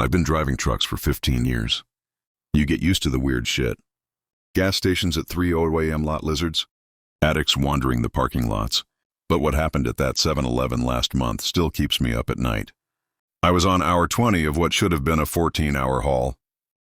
I've been driving trucks for 15 years. You get used to the weird shit. Gas stations at 3:00 a.m. lot lizards. Addicts wandering the parking lots. But what happened at that 7-Eleven last month still keeps me up at night. I was on hour 20 of what should have been a 14-hour haul.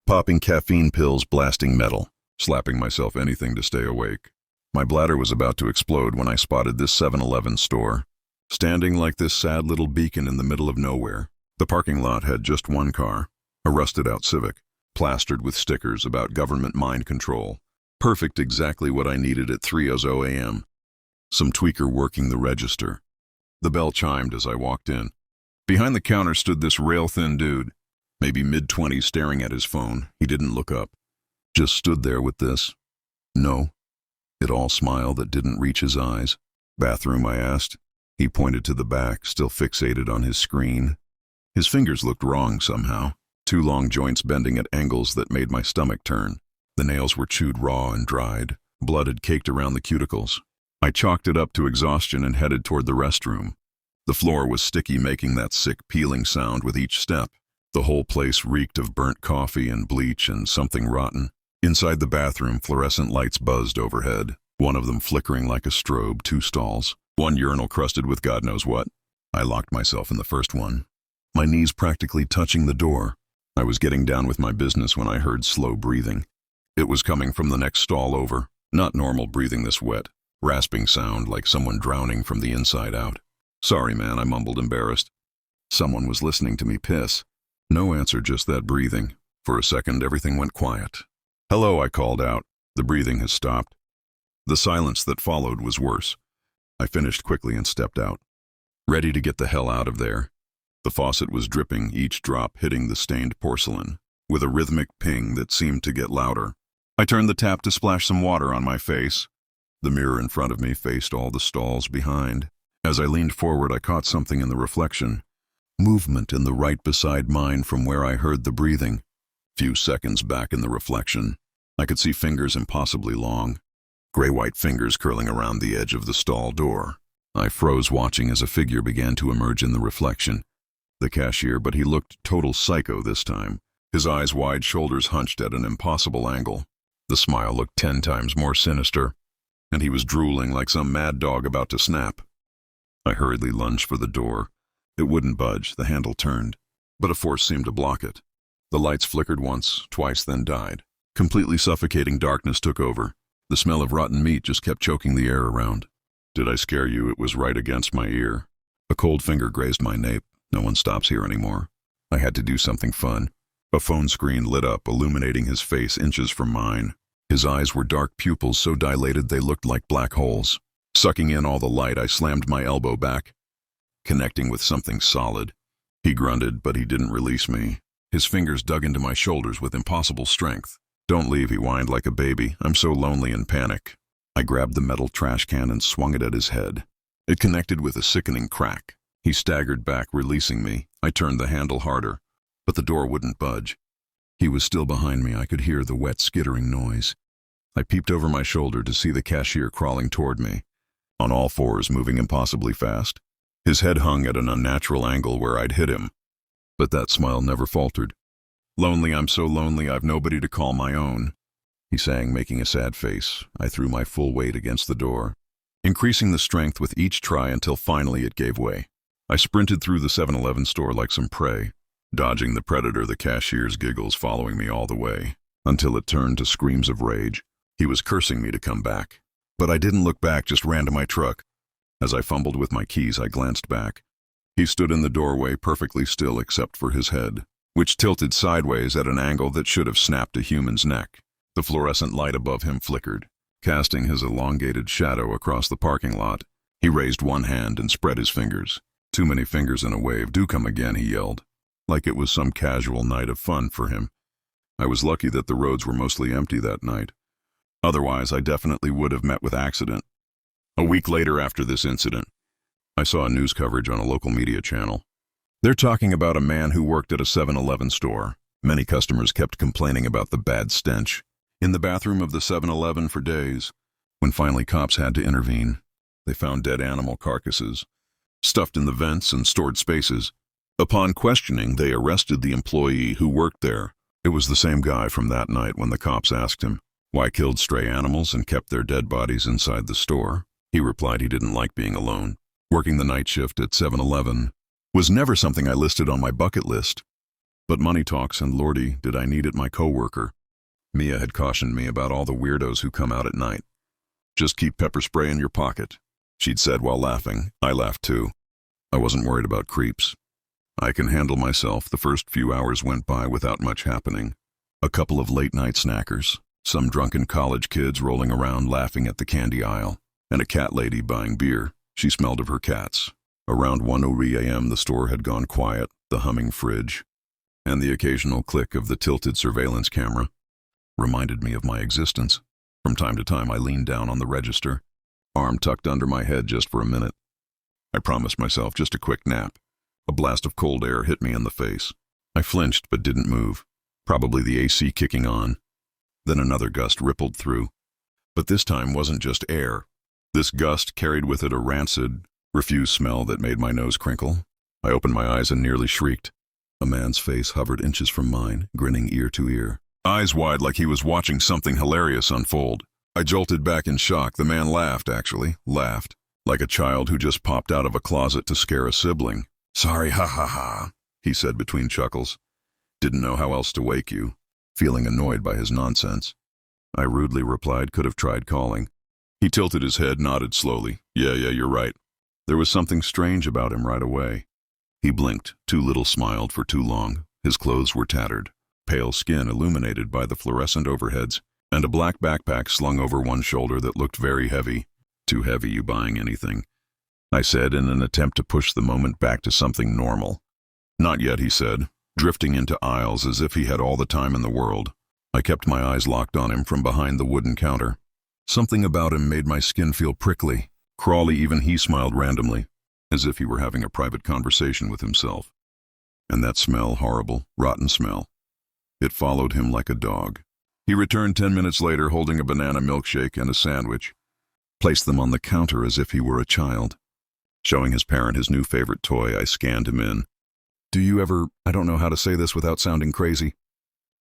Popping caffeine pills, blasting metal, slapping myself anything to stay awake. My bladder was about to explode when I spotted this 7-Eleven store. Standing like this sad little beacon in the middle of nowhere. The parking lot had just one car, a rusted-out Civic, plastered with stickers about government mind control. Perfect, exactly what I needed at 3:00 a.m. Some tweaker working the register. The bell chimed as I walked in. Behind the counter stood this rail-thin dude, maybe mid-20s, staring at his phone. He didn't look up. Just stood there with this. No. It all smile that didn't reach his eyes. Bathroom, I asked. He pointed to the back, still fixated on his screen. His fingers looked wrong somehow. Two long joints bending at angles that made my stomach turn. The nails were chewed raw and dried. Blood had caked around the cuticles. I chalked it up to exhaustion and headed toward the restroom. The floor was sticky, making that sick peeling sound with each step. The whole place reeked of burnt coffee and bleach and something rotten. Inside the bathroom, fluorescent lights buzzed overhead, one of them flickering like a strobe, 2 stalls. One urinal crusted with God knows what. I locked myself in the first one, my knees practically touching the door. I was getting down with my business when I heard slow breathing. It was coming from the next stall over, not normal breathing this wet, rasping sound like someone drowning from the inside out. Sorry, man, I mumbled, embarrassed. Someone was listening to me piss. No answer, just that breathing. For a second, everything went quiet. Hello, I called out. The breathing has stopped. The silence that followed was worse. I finished quickly and stepped out, ready to get the hell out of there. The faucet was dripping, each drop hitting the stained porcelain, with a rhythmic ping that seemed to get louder. I turned the tap to splash some water on my face. The mirror in front of me faced all the stalls behind. As I leaned forward, I caught something in the reflection. Movement in the right beside mine from where I heard the breathing. Few seconds back in the reflection, I could see fingers impossibly long. Gray-white fingers curling around the edge of the stall door. I froze, watching as a figure began to emerge in the reflection. The cashier, but he looked total psycho this time. His eyes wide, shoulders hunched at an impossible angle. The smile looked 10 times more sinister, and he was drooling like some mad dog about to snap. I hurriedly lunged for the door. It wouldn't budge, the handle turned, but a force seemed to block it. The lights flickered once, twice, then died. Completely suffocating darkness took over. The smell of rotten meat just kept choking the air around. Did I scare you? It was right against my ear. A cold finger grazed my nape. No one stops here anymore. I had to do something fun. A phone screen lit up, illuminating his face inches from mine. His eyes were dark pupils so dilated they looked like black holes. Sucking in all the light, I slammed my elbow back, connecting with something solid. He grunted, but he didn't release me. His fingers dug into my shoulders with impossible strength. Don't leave, he whined like a baby. I'm so lonely in panic. I grabbed the metal trash can and swung it at his head. It connected with a sickening crack. He staggered back, releasing me. I turned the handle harder, but the door wouldn't budge. He was still behind me. I could hear the wet, skittering noise. I peeped over my shoulder to see the cashier crawling toward me, on all fours, moving impossibly fast. His head hung at an unnatural angle where I'd hit him, but that smile never faltered. Lonely, I'm so lonely, I've nobody to call my own, he sang, making a sad face. I threw my full weight against the door, increasing the strength with each try until finally it gave way. I sprinted through the 7-Eleven store like some prey, dodging the predator, the cashier's giggles following me all the way, until it turned to screams of rage. He was cursing me to come back, but I didn't look back, just ran to my truck. As I fumbled with my keys, I glanced back. He stood in the doorway, perfectly still except for his head, which tilted sideways at an angle that should have snapped a human's neck. The fluorescent light above him flickered, casting his elongated shadow across the parking lot. He raised one hand and spread his fingers. Too many fingers in a wave. Do come again, he yelled, like it was some casual night of fun for him. I was lucky that the roads were mostly empty that night. Otherwise, I definitely would have met with accident. A week later after this incident, I saw a news coverage on a local media channel. They're talking about a man who worked at a 7-Eleven store. Many customers kept complaining about the bad stench in the bathroom of the 7-Eleven for days. When finally cops had to intervene, they found dead animal carcasses stuffed in the vents and stored spaces. Upon questioning, they arrested the employee who worked there. It was the same guy from that night when the cops asked him why killed stray animals and kept their dead bodies inside the store. He replied he didn't like being alone. Working the night shift at 7-Eleven was never something I listed on my bucket list. But money talks, and lordy, did I need it. My coworker, Mia, had cautioned me about all the weirdos who come out at night. Just keep pepper spray in your pocket, she'd said while laughing. I laughed too. I wasn't worried about creeps. I can handle myself. The first few hours went by without much happening. A couple of late-night snackers, some drunken college kids rolling around laughing at the candy aisle, and a cat lady buying beer. She smelled of her cats. Around 1:03 a.m. the store had gone quiet. The humming fridge and the occasional click of the tilted surveillance camera reminded me of my existence. From time to time I leaned down on the register, arm tucked under my head just for a minute. I promised myself just a quick nap. A blast of cold air hit me in the face. I flinched but didn't move, probably the AC kicking on. Then another gust rippled through. But this time wasn't just air. This gust carried with it a rancid, refuse smell that made my nose crinkle. I opened my eyes and nearly shrieked. A man's face hovered inches from mine, grinning ear to ear, eyes wide like he was watching something hilarious unfold. I jolted back in shock. The man laughed, laughed, like a child who just popped out of a closet to scare a sibling. "Sorry, ha ha ha," he said between chuckles. "Didn't know how else to wake you," feeling annoyed by his nonsense. I rudely replied, "Could have tried calling." He tilted his head, nodded slowly. Yeah, you're right. There was something strange about him right away. He blinked, too little smiled for too long. His clothes were tattered, pale skin illuminated by the fluorescent overheads, and a black backpack slung over one shoulder that looked very heavy. "Too heavy, you buying anything?" I said in an attempt to push the moment back to something normal. "Not yet," he said, drifting into aisles as if he had all the time in the world. I kept my eyes locked on him from behind the wooden counter. Something about him made my skin feel prickly, crawly. Even he smiled randomly, as if he were having a private conversation with himself. And that smell, horrible, rotten smell. It followed him like a dog. He returned 10 minutes later holding a banana milkshake and a sandwich, placed them on the counter as if he were a child. Showing his parent his new favorite toy, I scanned him in. "Do you ever, I don't know how to say this without sounding crazy,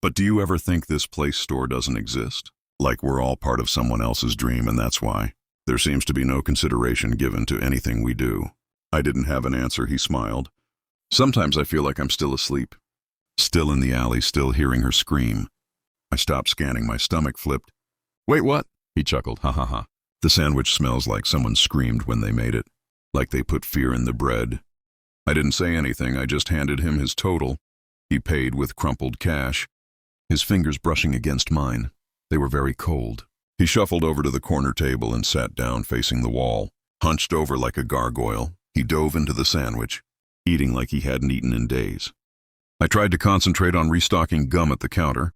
but do you ever think this place store doesn't exist? Like we're all part of someone else's dream and that's why there seems to be no consideration given to anything we do?" I didn't have an answer. He smiled. "Sometimes I feel like I'm still asleep. Still in the alley, still hearing her scream." I stopped scanning. My stomach flipped. "Wait, what?" He chuckled. "Ha ha ha. The sandwich smells like someone screamed when they made it. Like they put fear in the bread." I didn't say anything. I just handed him his total. He paid with crumpled cash, his fingers brushing against mine. They were very cold. He shuffled over to the corner table and sat down facing the wall. Hunched over like a gargoyle, he dove into the sandwich, eating like he hadn't eaten in days. I tried to concentrate on restocking gum at the counter.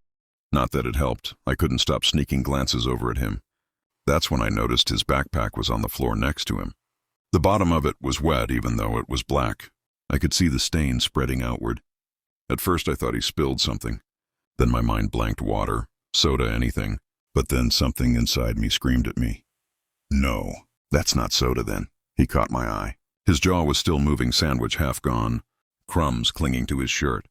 Not that it helped. I couldn't stop sneaking glances over at him. That's when I noticed his backpack was on the floor next to him. The bottom of it was wet, even though it was black. I could see the stain spreading outward. At first I thought he spilled something. Then my mind blanked. Water, soda, anything. But then something inside me screamed at me. "No, that's not soda then." He caught my eye. His jaw was still moving, sandwich half gone, crumbs clinging to his shirt.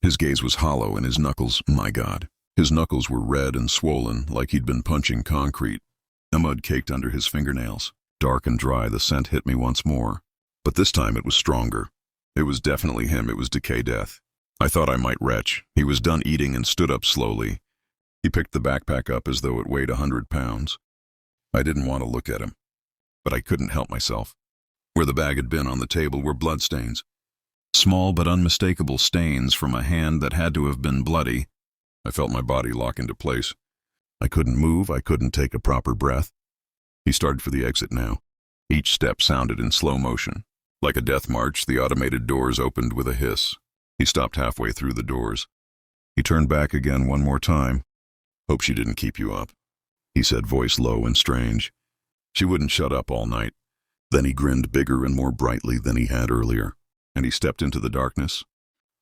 His gaze was hollow and his knuckles, my God. His knuckles were red and swollen, like he'd been punching concrete. A mud caked under his fingernails. Dark and dry, the scent hit me once more. But this time it was stronger. It was definitely him. It was decay death. I thought I might retch. He was done eating and stood up slowly. He picked the backpack up as though it weighed 100 pounds. I didn't want to look at him, but I couldn't help myself. Where the bag had been on the table were bloodstains. Small but unmistakable stains from a hand that had to have been bloody. I felt my body lock into place. I couldn't move. I couldn't take a proper breath. He started for the exit now. Each step sounded in slow motion. Like a death march, the automated doors opened with a hiss. He stopped halfway through the doors. He turned back again one more time. "Hope she didn't keep you up," he said, voice low and strange. "She wouldn't shut up all night." Then he grinned bigger and more brightly than he had earlier, and he stepped into the darkness.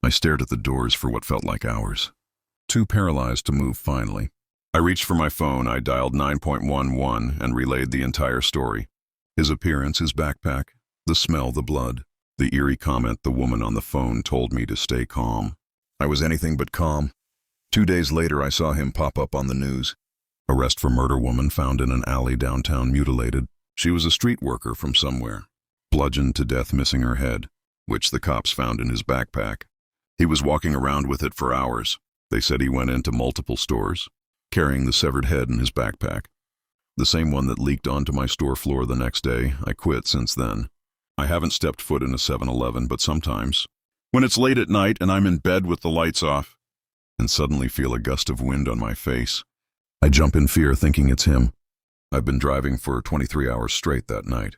I stared at the doors for what felt like hours. Too paralyzed to move finally. I reached for my phone. I dialed 911 and relayed the entire story. His appearance, his backpack, the smell, the blood. The eerie comment the woman on the phone told me to stay calm. I was anything but calm. 2 days later, I saw him pop up on the news. Arrest for murder woman found in an alley downtown mutilated. She was a street worker from somewhere. Bludgeoned to death, missing her head, which the cops found in his backpack. He was walking around with it for hours. They said he went into multiple stores, carrying the severed head in his backpack. The same one that leaked onto my store floor the next day. I quit since then. I haven't stepped foot in a 7-Eleven, but sometimes, when it's late at night and I'm in bed with the lights off, and suddenly feel a gust of wind on my face, I jump in fear thinking it's him. I've been driving for 23 hours straight that night.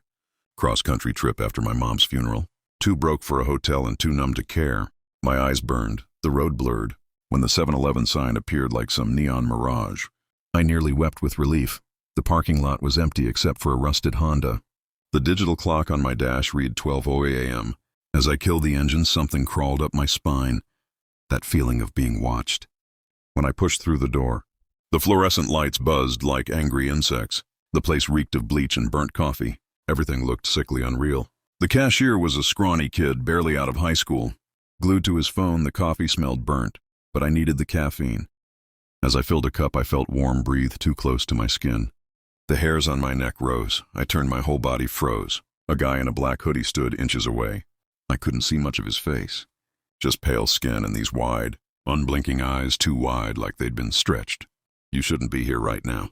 Cross-country trip after my mom's funeral. Too broke for a hotel and too numb to care. My eyes burned, the road blurred, when the 7-Eleven sign appeared like some neon mirage. I nearly wept with relief. The parking lot was empty except for a rusted Honda. The digital clock on my dash read 12:08 a.m. As I killed the engine, something crawled up my spine. That feeling of being watched. When I pushed through the door, the fluorescent lights buzzed like angry insects. The place reeked of bleach and burnt coffee. Everything looked sickly unreal. The cashier was a scrawny kid, barely out of high school. Glued to his phone, the coffee smelled burnt, but I needed the caffeine. As I filled a cup, I felt warm breathe too close to my skin. The hairs on my neck rose. I turned, my whole body froze. A guy in a black hoodie stood inches away. I couldn't see much of his face. Just pale skin and these wide, unblinking eyes, too wide like they'd been stretched. "You shouldn't be here right now,"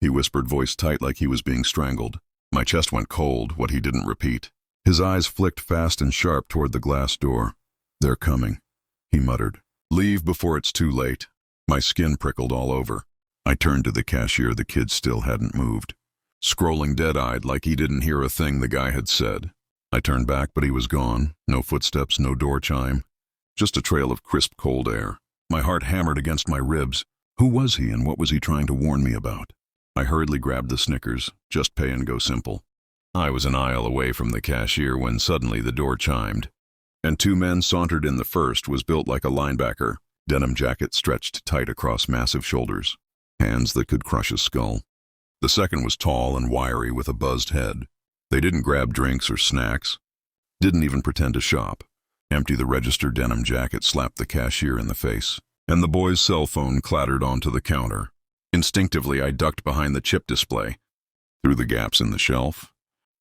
he whispered, voice tight like he was being strangled. My chest went cold, what he didn't repeat. His eyes flicked fast and sharp toward the glass door. "They're coming," he muttered. "Leave before it's too late." My skin prickled all over. I turned to the cashier. The kid still hadn't moved. Scrolling dead-eyed like he didn't hear a thing the guy had said. I turned back, but he was gone. No footsteps, no door chime. Just a trail of crisp, cold air. My heart hammered against my ribs. Who was he and what was he trying to warn me about? I hurriedly grabbed the Snickers. Just pay and go simple. I was an aisle away from the cashier when suddenly the door chimed. And 2 men sauntered in. The first was built like a linebacker. Denim jacket stretched tight across massive shoulders. Hands that could crush a skull. The second was tall and wiry with a buzzed head. They didn't grab drinks or snacks. Didn't even pretend to shop. Empty the register. Denim jacket slapped the cashier in the face, and the boy's cell phone clattered onto the counter. Instinctively, I ducked behind the chip display. Through the gaps in the shelf,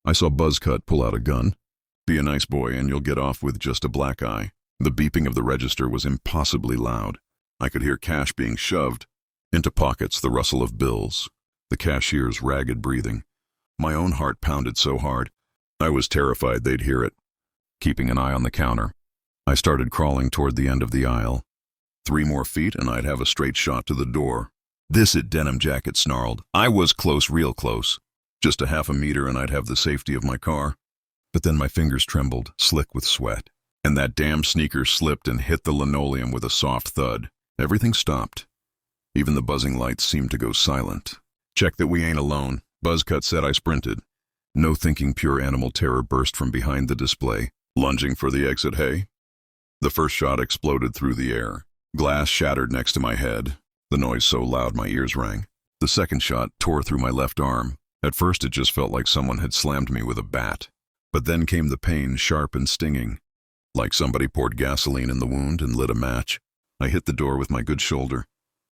I saw Buzzcut pull out a gun. "Be a nice boy and you'll get off with just a black eye." The beeping of the register was impossibly loud. I could hear cash being shoved into pockets, the rustle of bills, the cashier's ragged breathing. My own heart pounded so hard, I was terrified they'd hear it. Keeping an eye on the counter, I started crawling toward the end of the aisle. 3 more feet and I'd have a straight shot to the door. "This it," Denim jacket snarled. I was close, real close. Just a half a meter and I'd have the safety of my car. But then my fingers trembled, slick with sweat, and that damn sneaker slipped and hit the linoleum with a soft thud. Everything stopped. Even the buzzing lights seemed to go silent. "Check that we ain't alone," Buzzcut said. I sprinted. No thinking, pure animal terror burst from behind the display, lunging for the exit. "Hey!" The first shot exploded through the air. Glass shattered next to my head, the noise so loud my ears rang. The second shot tore through my left arm. At first it just felt like someone had slammed me with a bat. But then came the pain, sharp and stinging. Like somebody poured gasoline in the wound and lit a match. I hit the door with my good shoulder.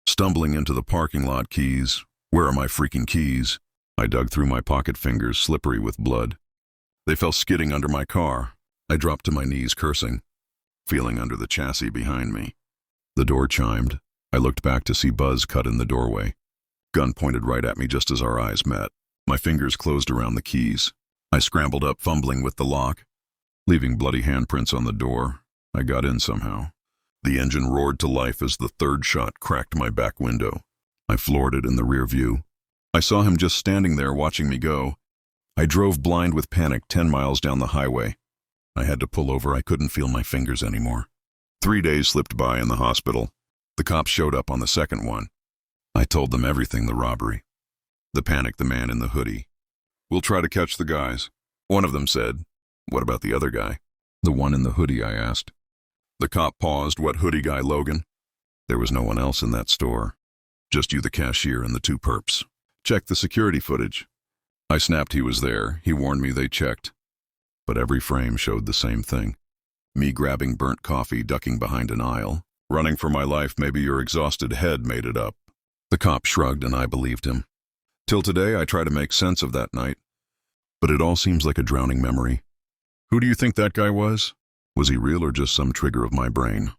Stumbling into the parking lot. Keys. Where are my freaking keys? I dug through my pocket, fingers slippery with blood. They fell skidding under my car. I dropped to my knees, cursing, feeling under the chassis behind me. The door chimed. I looked back to see Buzzcut in the doorway. Gun pointed right at me just as our eyes met. My fingers closed around the keys. I scrambled up, fumbling with the lock, leaving bloody handprints on the door. I got in somehow. The engine roared to life as the third shot cracked my back window. I floored it in the rear view. I saw him just standing there watching me go. I drove blind with panic 10 miles down the highway. I had to pull over. I couldn't feel my fingers anymore. 3 days slipped by in the hospital. The cops showed up on the second one. I told them everything, the robbery, the panic, the man in the hoodie. "We'll try to catch the guys," one of them said. "What about the other guy?" "The one in the hoodie," I asked. The cop paused. "What hoodie guy, Logan?" There was no one else in that store. Just you, the cashier, and the 2 perps. "Check the security footage." I snapped he was there. He warned me they checked. but every frame showed the same thing. Me grabbing burnt coffee, ducking behind an aisle, running for my life. Maybe your exhausted head made it up. The cop shrugged and I believed him. Till today, I try to make sense of that night, but it all seems like a drowning memory. Who do you think that guy was? Was he real or just some trigger of my brain?